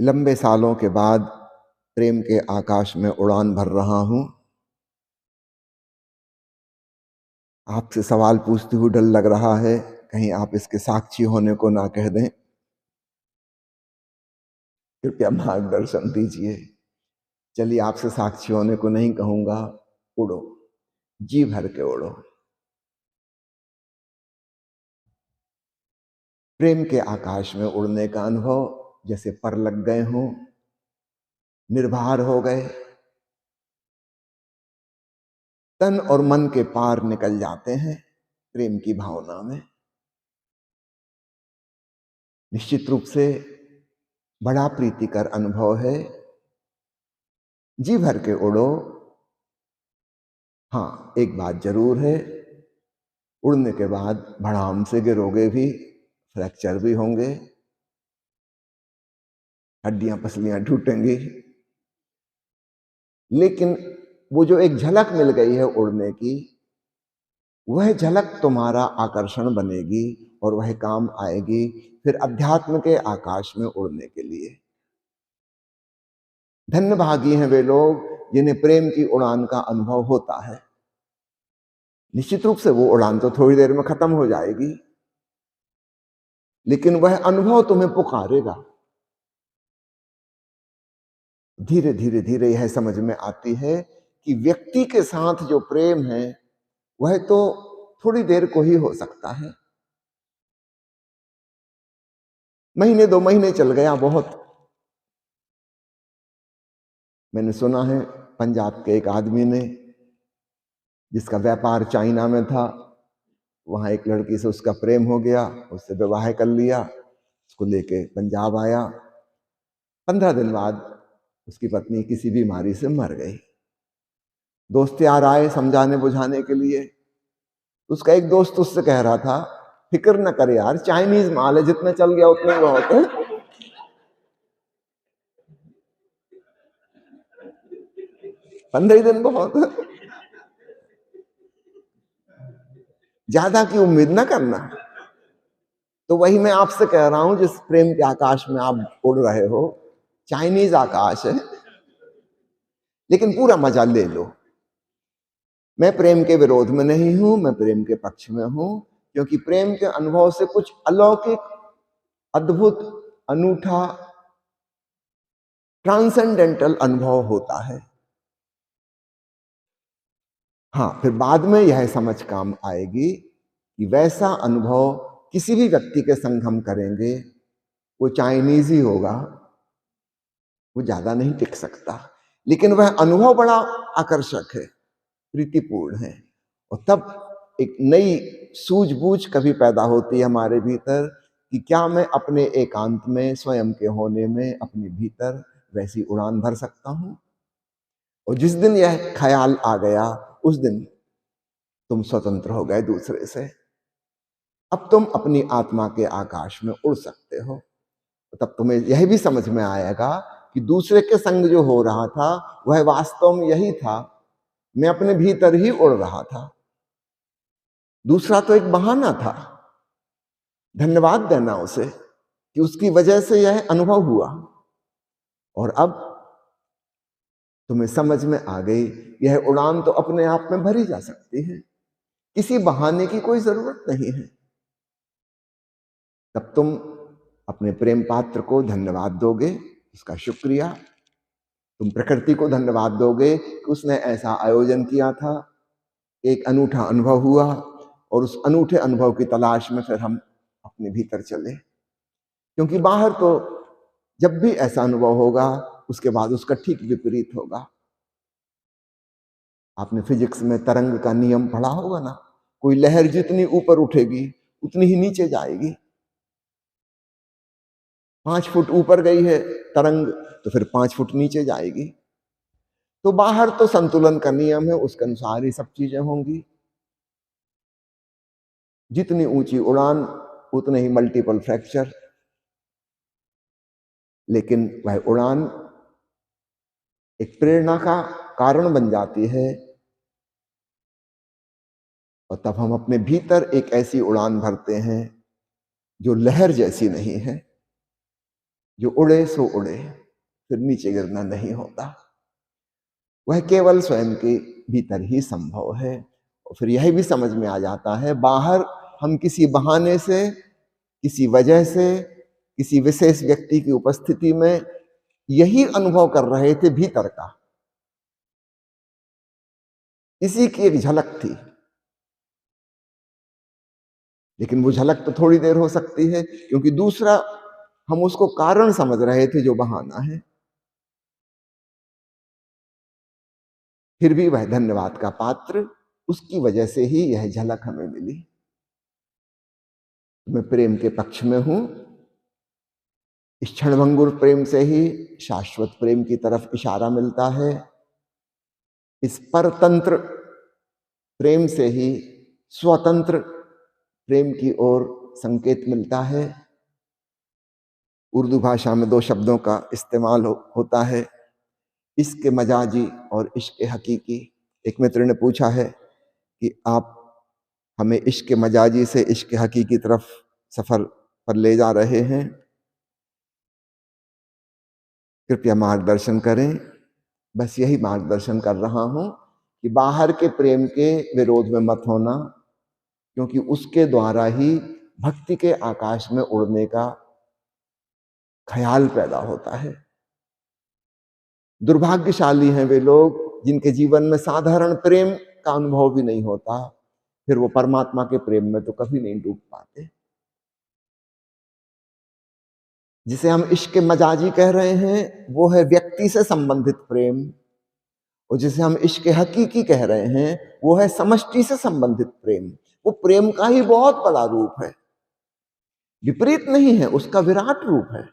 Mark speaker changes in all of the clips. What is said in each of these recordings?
Speaker 1: लंबे सालों के बाद प्रेम के आकाश में उड़ान भर रहा हूं। आपसे सवाल पूछते हुए डर लग रहा है, कहीं आप इसके साक्षी होने को ना कह दें। कृपया मार्गदर्शन दीजिए। चलिए, आपसे साक्षी होने को नहीं कहूंगा, उड़ो, जी भर के उड़ो। प्रेम के आकाश में उड़ने का अनुभव जैसे पर लग गए हों, निर्भर हो गए, तन और मन के पार निकल जाते हैं प्रेम की भावना में। निश्चित रूप से बड़ा प्रीतिकर अनुभव है। जी भर के उड़ो। हाँ, एक बात जरूर है, उड़ने के बाद भड़ाम से गिरोगे भी, फ्रैक्चर भी होंगे, हड्डियां पसलियां टूटेंगी, लेकिन वो जो एक झलक मिल गई है उड़ने की, वह झलक तुम्हारा आकर्षण बनेगी और वह काम आएगी फिर अध्यात्म के आकाश में उड़ने के लिए। धन्य भागी हैं वे लोग जिन्हें प्रेम की उड़ान का अनुभव होता है। निश्चित रूप से वो उड़ान तो थोड़ी देर में खत्म हो जाएगी, लेकिन वह अनुभव तुम्हें पुकारेगा। धीरे धीरे धीरे यह समझ में आती है कि व्यक्ति के साथ जो प्रेम है वह तो थोड़ी देर को ही हो सकता है। महीने 2 महीने चल गया बहुत। मैंने सुना है पंजाब के एक आदमी ने, जिसका व्यापार चाइना में था, वहां एक लड़की से उसका प्रेम हो गया, उससे विवाह कर लिया, उसको लेके पंजाब आया। 15 दिन बाद उसकी पत्नी किसी बीमारी से मर गई। दोस्त यार आए समझाने बुझाने के लिए। उसका एक दोस्त उससे कह रहा था, फिक्र न करे यार, चाइनीज माल है, जितना चल गया उतना ही बहुत है। 15 दिन बहुत है, ज्यादा की उम्मीद ना करना। तो वही मैं आपसे कह रहा हूं, जिस प्रेम के आकाश में आप उड़ रहे हो, चाइनीज आकाश है, लेकिन पूरा मजा ले लो। मैं प्रेम के विरोध में नहीं हूं, मैं प्रेम के पक्ष में हूं, क्योंकि प्रेम के अनुभव से कुछ अलौकिक, अद्भुत, अनूठा, ट्रांसेंडेंटल अनुभव होता है। हाँ, फिर बाद में यह समझ काम आएगी कि वैसा अनुभव किसी भी व्यक्ति के संग हम करेंगे, वो चाइनीज ही होगा, वो ज्यादा नहीं टिक सकता, लेकिन वह अनुभव बड़ा आकर्षक है, प्रीतिपूर्ण है। और तब एक नई सूझबूझ कभी पैदा होती है हमारे भीतर कि क्या मैं अपने एकांत में, स्वयं के होने में, अपने भीतर वैसी उड़ान भर सकता हूं। और जिस दिन यह ख्याल आ गया, उस दिन तुम स्वतंत्र हो गए दूसरे से। अब तुम अपनी आत्मा के आकाश में उड़ सकते हो। तब तुम्हें यह भी समझ में आएगा कि दूसरे के संग जो हो रहा था वह वास्तव में यही था, मैं अपने भीतर ही उड़ रहा था, दूसरा तो एक बहाना था। धन्यवाद देना उसे कि उसकी वजह से यह अनुभव हुआ। और अब तुम्हें समझ में आ गई, यह उड़ान तो अपने आप में भरी जा सकती है, किसी बहाने की कोई जरूरत नहीं है। तब तुम अपने प्रेम पात्र को धन्यवाद दोगे, उसका शुक्रिया। तुम प्रकृति को धन्यवाद दोगे कि उसने ऐसा आयोजन किया था, एक अनूठा अनुभव हुआ, और उस अनूठे अनुभव की तलाश में फिर हम अपने भीतर चले। क्योंकि बाहर तो जब भी ऐसा अनुभव होगा, उसके बाद उसका ठीक विपरीत होगा। आपने फिजिक्स में तरंग का नियम पढ़ा होगा ना, कोई लहर जितनी ऊपर उठेगी उतनी ही नीचे जाएगी। 5 फुट ऊपर गई है तरंग, तो फिर 5 फुट नीचे जाएगी। तो बाहर तो संतुलन का नियम है, उसके अनुसार ही सब चीजें होंगी। जितनी ऊंची उड़ान उतने ही मल्टीपल फ्रैक्चर, लेकिन वह उड़ान एक प्रेरणा का कारण बन जाती है। और तब हम अपने भीतर एक ऐसी उड़ान भरते हैं जो लहर जैसी नहीं है, जो उड़े सो उड़े, फिर नीचे गिरना नहीं होता। वह केवल स्वयं के भीतर ही संभव है। और फिर यह भी समझ में आ जाता है, बाहर हम किसी बहाने से, किसी वजह से, किसी विशेष व्यक्ति की उपस्थिति में यही अनुभव कर रहे थे भीतर का, इसी की एक झलक थी। लेकिन वो झलक तो थोड़ी देर हो सकती है, क्योंकि दूसरा हम उसको कारण समझ रहे थे जो बहाना है। फिर भी वह धन्यवाद का पात्र, उसकी वजह से ही यह झलक हमें मिली। मैं प्रेम के पक्ष में हूं। इस क्षणभंगुर प्रेम से ही शाश्वत प्रेम की तरफ इशारा मिलता है। इस परतंत्र प्रेम से ही स्वतंत्र प्रेम की ओर संकेत मिलता है। उर्दू भाषा में 2 शब्दों का इस्तेमाल होता है, इश्क मजाजी और इश्क हकीकी। एक मित्र ने पूछा है कि आप हमें इश्क मजाजी से इश्क हकीकी तरफ सफर पर ले जा रहे हैं, कृपया मार्गदर्शन करें। बस यही मार्गदर्शन कर रहा हूं कि बाहर के प्रेम के विरोध में मत होना, क्योंकि उसके द्वारा ही भक्ति के आकाश में उड़ने का ख्याल पैदा होता है। दुर्भाग्यशाली हैं वे लोग जिनके जीवन में साधारण प्रेम का अनुभव भी नहीं होता, फिर वो परमात्मा के प्रेम में तो कभी नहीं डूब पाते। जिसे हम इश्क मजाजी कह रहे हैं वो है व्यक्ति से संबंधित प्रेम, और जिसे हम इश्क हकीकी कह रहे हैं वो है समष्टि से संबंधित प्रेम। वो प्रेम का ही बहुत बड़ा रूप है, विपरीत नहीं है, उसका विराट रूप है।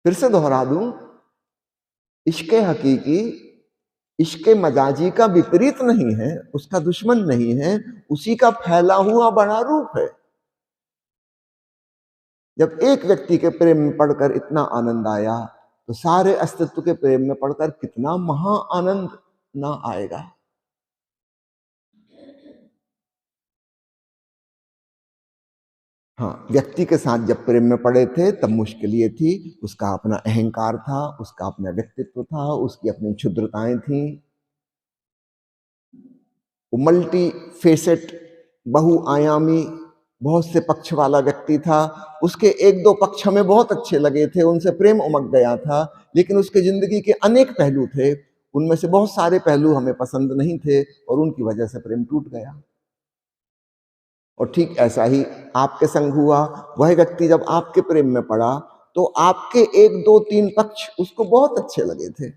Speaker 1: फिर से दोहरा दूं, इश्क हकीकी इश्क मजाजी का विपरीत नहीं है, उसका दुश्मन नहीं है, उसी का फैला हुआ बड़ा रूप है। जब एक व्यक्ति के प्रेम में पढ़कर इतना आनंद आया, तो सारे अस्तित्व के प्रेम में पढ़कर कितना महा आनंद ना आएगा। हाँ, व्यक्ति के साथ जब प्रेम में पड़े थे तब मुश्किल ये थी, उसका अपना अहंकार था, उसका अपना व्यक्तित्व था, उसकी अपनी क्षुद्रताएं थी। वो मल्टी फेसेट, बहुआयामी, बहुत से पक्ष वाला व्यक्ति था। उसके 1-2 पक्ष हमें बहुत अच्छे लगे थे, उनसे प्रेम उमग गया था, लेकिन उसके जिंदगी के अनेक पहलू थे, उनमें से बहुत सारे पहलू हमें पसंद नहीं थे और उनकी वजह से प्रेम टूट गया। और ठीक ऐसा ही आपके संग हुआ। वह व्यक्ति जब आपके प्रेम में पड़ा तो आपके 1-2-3 पक्ष उसको बहुत अच्छे लगे थे,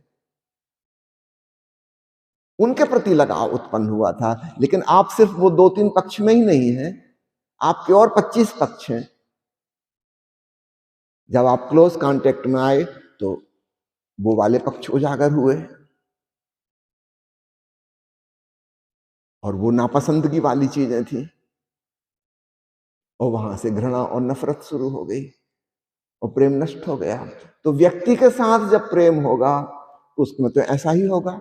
Speaker 1: उनके प्रति लगाव उत्पन्न हुआ था। लेकिन आप सिर्फ वो 2-3 पक्ष में ही नहीं है, आपके और 25 पक्ष हैं। जब आप क्लोज कांटेक्ट में आए तो वो वाले पक्ष उजागर हुए और वो नापसंदगी वाली चीजें थी, और वहां से घृणा और नफरत शुरू हो गई और प्रेम नष्ट हो गया। तो व्यक्ति के साथ जब प्रेम होगा तो उसमें तो ऐसा ही होगा।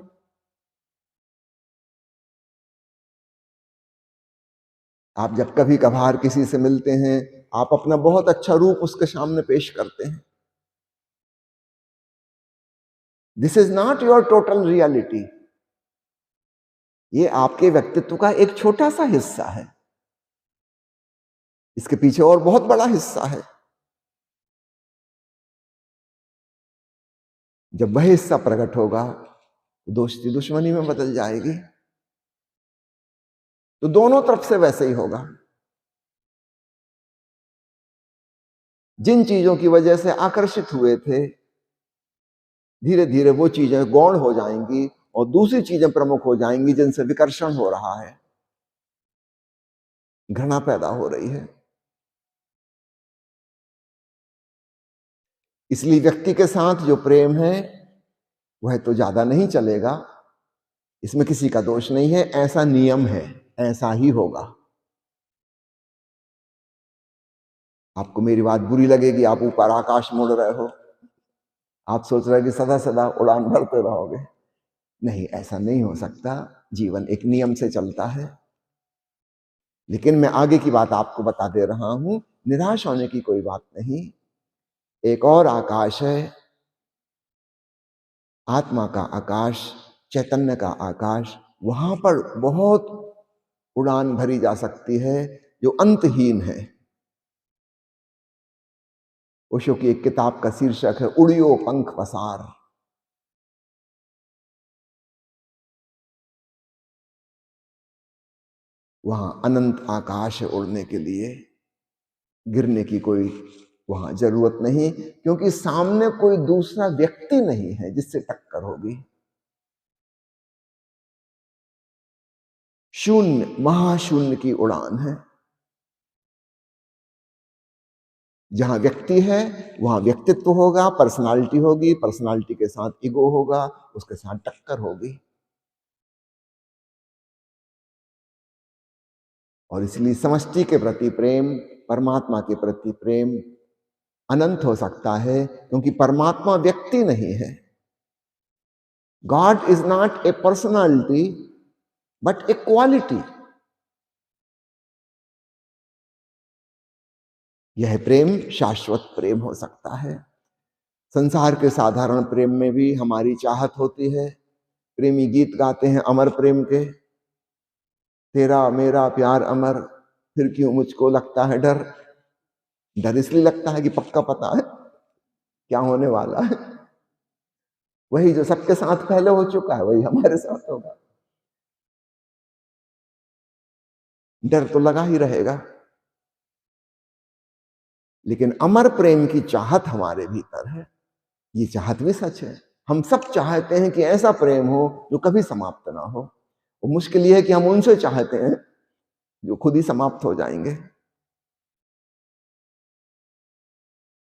Speaker 1: आप जब कभी कभार किसी से मिलते हैं, आप अपना बहुत अच्छा रूप उसके सामने पेश करते हैं। This is not your total reality. ये आपके व्यक्तित्व का एक छोटा सा हिस्सा है, इसके पीछे और बहुत बड़ा हिस्सा है। जब वह हिस्सा प्रकट होगा, दोस्ती दुश्मनी में बदल जाएगी। तो दोनों तरफ से वैसे ही होगा। जिन चीजों की वजह से आकर्षित हुए थे, धीरे धीरे वो चीजें गौण हो जाएंगी और दूसरी चीजें प्रमुख हो जाएंगी जिनसे विकर्षण हो रहा है, घृणा पैदा हो रही है। इसलिए व्यक्ति के साथ जो प्रेम है वह तो ज्यादा नहीं चलेगा, इसमें किसी का दोष नहीं है, ऐसा नियम है, ऐसा ही होगा। आपको मेरी बात बुरी लगेगी, आप ऊपर आकाश मोड़ रहे हो, आप सोच रहे हो कि सदा सदा उड़ान भरते रहोगे। नहीं, ऐसा नहीं हो सकता। जीवन एक नियम से चलता है। लेकिन मैं आगे की बात आपको बता दे रहा हूं निराश होने की कोई बात नहीं। एक और आकाश है, आत्मा का आकाश, चैतन्य का आकाश। वहां पर बहुत उड़ान भरी जा सकती है जो अंतहीन है। ओशो की एक किताब का शीर्षक है उड़ियो पंख पसार। वहां अनंत आकाश है उड़ने के लिए, गिरने की कोई वहां जरूरत नहीं, क्योंकि सामने कोई दूसरा व्यक्ति नहीं है जिससे टक्कर होगी। शून्य, महाशून्य की उड़ान है। जहां व्यक्ति है वहां व्यक्तित्व होगा, पर्सनालिटी होगी, पर्सनालिटी के साथ ईगो होगा, उसके साथ टक्कर होगी। और इसलिए समष्टि के प्रति प्रेम, परमात्मा के प्रति प्रेम अनंत हो सकता है, क्योंकि परमात्मा व्यक्ति नहीं है। God is not a personality but A quality. यह प्रेम शाश्वत प्रेम हो सकता है। संसार के साधारण प्रेम में भी हमारी चाहत होती है। प्रेमी गीत गाते हैं अमर प्रेम के, तेरा मेरा प्यार अमर, फिर क्यों मुझको लगता है डर। डर इसलिए लगता है कि पक्का पता है क्या होने वाला है। वही जो सबके साथ पहले हो चुका है वही हमारे साथ होगा। डर तो लगा ही रहेगा। लेकिन अमर प्रेम की चाहत हमारे भीतर है। ये चाहत भी सच है। हम सब चाहते हैं कि ऐसा प्रेम हो जो कभी समाप्त ना हो। वो मुश्किल ये है कि हम उनसे चाहते हैं जो खुद ही समाप्त हो जाएंगे।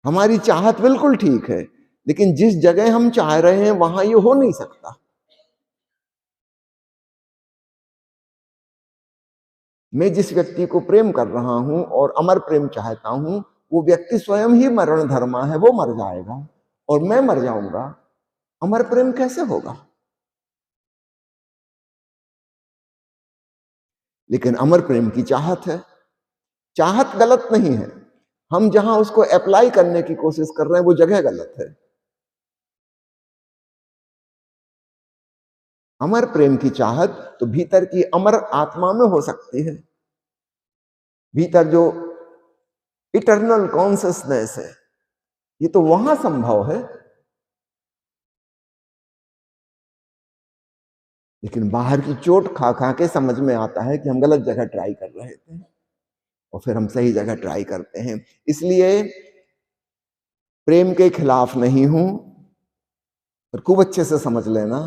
Speaker 1: हमारी चाहत बिल्कुल ठीक है, लेकिन जिस जगह हम चाह रहे हैं वहां ये हो नहीं सकता। मैं जिस व्यक्ति को प्रेम कर रहा हूं और अमर प्रेम चाहता हूं, वो व्यक्ति स्वयं ही मरण धर्मा है, वो मर जाएगा और मैं मर जाऊंगा। अमर प्रेम कैसे होगा? लेकिन अमर प्रेम की चाहत है। चाहत गलत नहीं है, हम जहां उसको अप्लाई करने की कोशिश कर रहे हैं वो जगह गलत है। अमर प्रेम की चाहत तो भीतर की अमर आत्मा में हो सकती है। भीतर जो इटर्नल कॉन्सियसनेस है, ये तो वहां संभव है। लेकिन बाहर की चोट खा खा के समझ में आता है कि हम गलत जगह ट्राई कर रहे थे और फिर हम सही जगह ट्राई करते हैं। इसलिए प्रेम के खिलाफ नहीं हूं, पर खूब अच्छे से समझ लेना,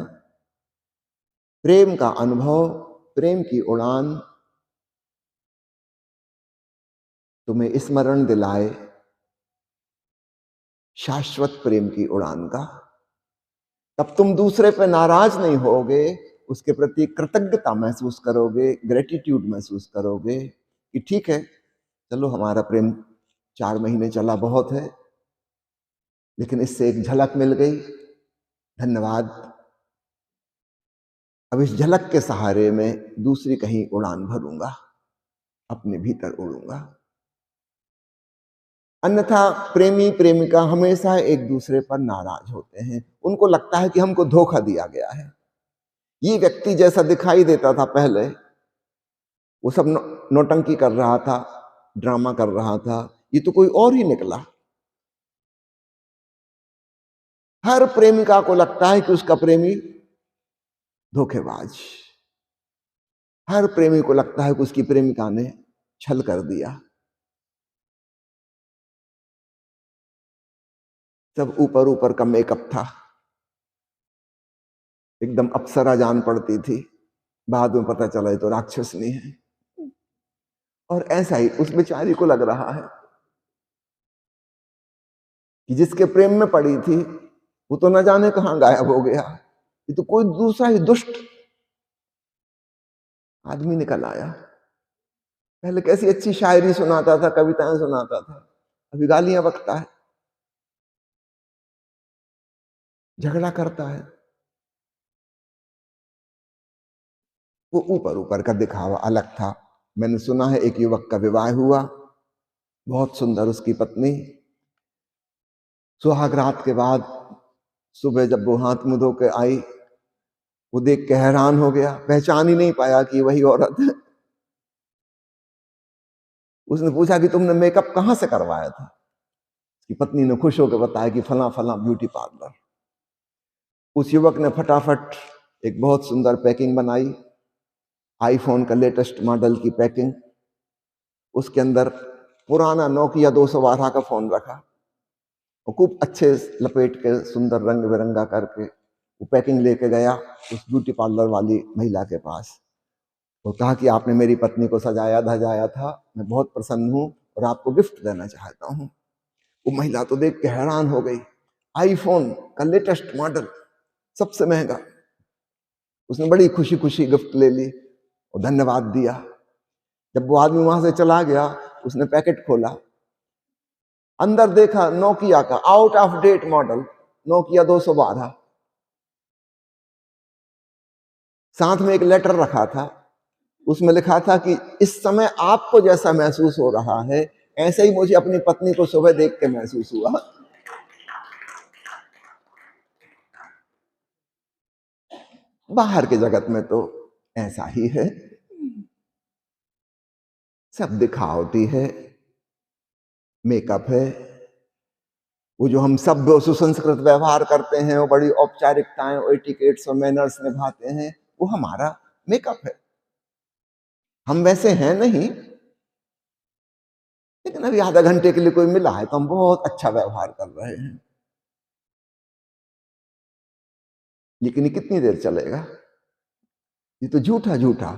Speaker 1: प्रेम का अनुभव, प्रेम की उड़ान तुम्हें स्मरण दिलाए शाश्वत प्रेम की उड़ान का। तब तुम दूसरे पे नाराज नहीं होगे, उसके प्रति कृतज्ञता महसूस करोगे, ग्रेटिट्यूड महसूस करोगे कि ठीक है, चलो हमारा प्रेम 4 महीने चला, बहुत है, लेकिन इससे एक झलक मिल गई, धन्यवाद। अब इस झलक के सहारे में दूसरी कहीं उड़ान भरूंगा, अपने भीतर उड़ूंगा। अन्यथा प्रेमी प्रेमिका हमेशा एक दूसरे पर नाराज होते हैं। उनको लगता है कि हमको धोखा दिया गया है। ये व्यक्ति जैसा दिखाई देता था पहले, वो सब नौटंकी कर रहा था, ड्रामा कर रहा था, ये तो कोई और ही निकला। हर प्रेमिका को लगता है कि उसका प्रेमी धोखेबाज। हर प्रेमी को लगता है कि उसकी प्रेमिका ने छल कर दिया। सब ऊपर ऊपर का मेकअप था, एकदम अप्सरा जान पड़ती थी, बाद में पता चला ये तो राक्षसनी है। और ऐसा ही उस बेचारी को लग रहा है कि जिसके प्रेम में पड़ी थी वो तो न जाने कहां गायब हो गया, ये तो कोई दूसरा ही दुष्ट आदमी निकल आया। पहले कैसी अच्छी शायरी सुनाता था, कविताएं सुनाता था, अभी गालियां बकता है, झगड़ा करता है। वो ऊपर ऊपर का दिखावा अलग था। मैंने सुना है एक युवक का विवाह हुआ, बहुत सुंदर उसकी पत्नी। सुहाग रात के बाद सुबह जब वो हाथ मुंह धो के आई, वो देख के हैरान हो गया, पहचान ही नहीं पाया कि वही औरत है। उसने पूछा कि तुमने मेकअप कहां से करवाया था? उसकी पत्नी ने खुश होकर बताया कि फला फला ब्यूटी पार्लर। उस युवक ने फटाफट एक बहुत सुंदर पैकिंग बनाई, आईफोन का लेटेस्ट मॉडल की पैकिंग, उसके अंदर पुराना नोकिया 212 का फोन रखा और खूब अच्छे लपेट के सुंदर रंग बिरंगा करके वो पैकिंग लेके गया उस ब्यूटी पार्लर वाली महिला के पास। वो कहा कि आपने मेरी पत्नी को सजाया धजाया था, मैं बहुत प्रसन्न हूं और आपको गिफ्ट देना चाहता हूं। वो महिला तो देख के हैरान हो गई, आईफोन का लेटेस्ट मॉडल, सबसे महंगा। उसने बड़ी खुशी खुशी गिफ्ट ले ली और धन्यवाद दिया। जब वो आदमी वहां से चला गया, उसने पैकेट खोला, अंदर देखा नोकिया का out of date model, Nokia 212। साथ में एक लेटर रखा था, उसमें लिखा था कि इस समय आपको जैसा महसूस हो रहा है, ऐसे ही मुझे अपनी पत्नी को सुबह देख के महसूस हुआ। बाहर के जगत में तो ऐसा ही है, सब दिखावटी है, मेकअप है। वो जो हम सभ्य सुसंस्कृत व्यवहार करते हैं, वो बड़ी औपचारिकताएं और एटिकेट्स और मैनर्स निभाते हैं, वो हमारा मेकअप है। हम वैसे हैं नहीं, लेकिन अभी आधा घंटे के लिए कोई मिला है तो हम बहुत अच्छा व्यवहार कर रहे हैं। लेकिन ये कितनी देर चलेगा? ये तो झूठा झूठा।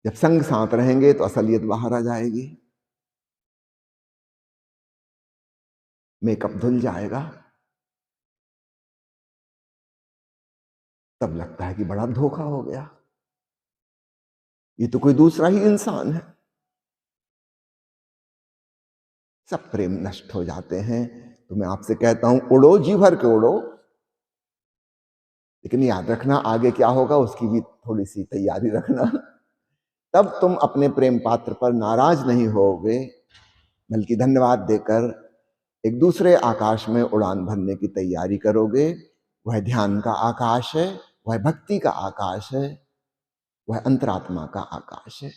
Speaker 1: जब संग साथ रहेंगे तो असलियत बाहर आ जाएगी, मेकअप धुल जाएगा, तब लगता है कि बड़ा धोखा हो गया, ये तो कोई दूसरा ही इंसान है। सब प्रेम नष्ट हो जाते हैं। तो मैं आपसे कहता हूं, उड़ो, जी भर के उड़ो, लेकिन याद रखना आगे क्या होगा उसकी भी थोड़ी सी तैयारी रखना। तब तुम अपने प्रेम पात्र पर नाराज नहीं होगे, बल्कि धन्यवाद देकर एक दूसरे आकाश में उड़ान भरने की तैयारी करोगे। वह ध्यान का आकाश है, वह भक्ति का आकाश है, वह अंतरात्मा का आकाश है।